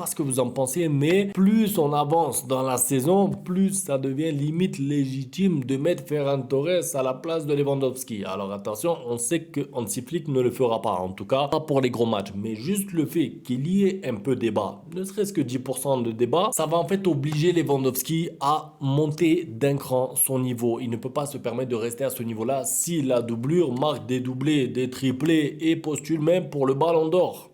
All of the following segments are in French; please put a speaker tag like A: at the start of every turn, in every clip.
A: pas ce que vous en pensez, mais plus on avance dans la saison, plus ça devient limite légitime de mettre Ferran Torres à la place de Lewandowski. Alors attention, on sait que Hansi Flick ne le fera pas, en tout cas pas pour les gros matchs, mais juste le fait qu'il y ait un peu débat, ne serait-ce que 10% de débat, ça va en fait obliger Lewandowski à monter d'un cran son niveau. Il ne peut pas se permettre de rester à ce niveau-là si la doublure marque des doublés, des triplés et postule même pour le ballon d'or.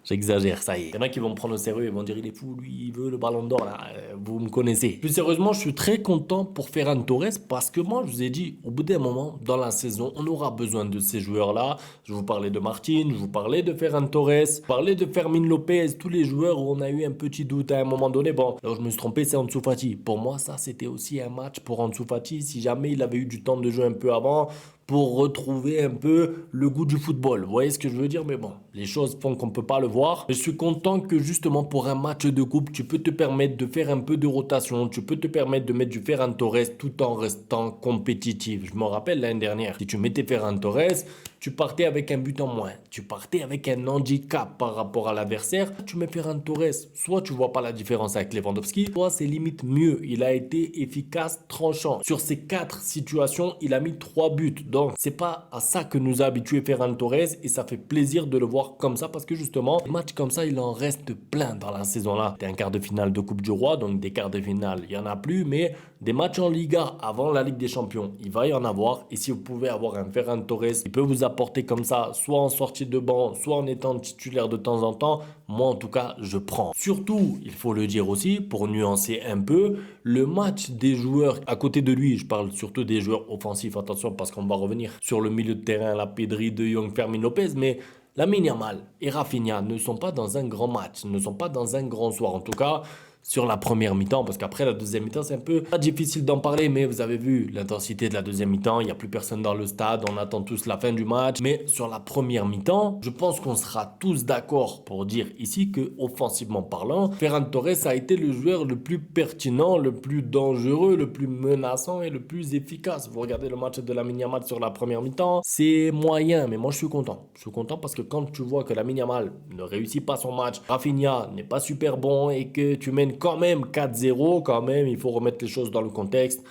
A: J'exagère, ça y est. Il y en a qui vont me prendre au sérieux et vont dire il est fou, lui, il veut le ballon d'or, là. Vous me connaissez. Plus sérieusement, je suis très content pour Ferran Torres parce que moi, je vous ai dit, au bout d'un moment, dans la saison, on aura besoin de ces joueurs-là. Je vous parlais de Martin, je vous parlais de Ferran Torres, je parlais de Fermin Lopez, tous les joueurs où on a eu un petit doute à un moment donné. Bon, là où je me suis trompé, c'est Ansu Fati. Pour moi, ça, c'était aussi un match pour Ansu Fati. Si jamais il avait eu du temps de jeu un peu avant, pour retrouver un peu le goût du football. Vous voyez ce que je veux dire? Mais bon, les choses font qu'on ne peut pas le voir. Je suis content que justement pour un match de coupe, tu peux te permettre de faire un peu de rotation, tu peux te permettre de mettre du Ferran Torres tout en restant compétitif. Je me rappelle l'année dernière, si tu mettais Ferran Torres, tu partais avec un but en moins, tu partais avec un handicap par rapport à l'adversaire. Tu mets Ferran Torres, soit tu vois pas la différence avec Lewandowski, soit c'est limite mieux. Il a été efficace, tranchant. Sur ces 4 situations, il a mis 3 buts. Donc c'est pas à ça que nous a habitué Ferran Torres et ça fait plaisir de le voir comme ça parce que justement, des matchs comme ça, il en reste plein dans la saison là. C'était un quart de finale de Coupe du Roi, donc des quarts de finale, il y en a plus, mais des matchs en Liga avant la Ligue des Champions, il va y en avoir. Et si vous pouvez avoir un Ferran Torres qui peut vous apporter comme ça, soit en sortie de banc, soit en étant titulaire de temps en temps, moi en tout cas, je prends. Surtout, il faut le dire aussi, pour nuancer un peu, le match des joueurs à côté de lui, je parle surtout des joueurs offensifs, attention parce qu'on va revenir sur le milieu de terrain, la Pedri, De Jong, Fermin Lopez, mais Lamine Yamal et Rafinha ne sont pas dans un grand match, ne sont pas dans un grand soir. En tout cas, sur la première mi-temps, parce qu'après la deuxième mi-temps, c'est un peu pas difficile d'en parler, mais vous avez vu l'intensité de la deuxième mi-temps, il n'y a plus personne dans le stade, on attend tous la fin du match. Mais sur la première mi-temps, je pense qu'on sera tous d'accord pour dire ici que, offensivement parlant, Ferran Torres a été le joueur le plus pertinent, le plus dangereux, le plus menaçant et le plus efficace. Vous regardez le match de Lamine Yamal sur la première mi-temps, c'est moyen, mais moi je suis content. Je suis content parce que quand tu vois que Lamine Yamal ne réussit pas son match, Rafinha n'est pas super bon et que tu mènes quand même 4-0, quand même, il faut remettre les choses dans le contexte.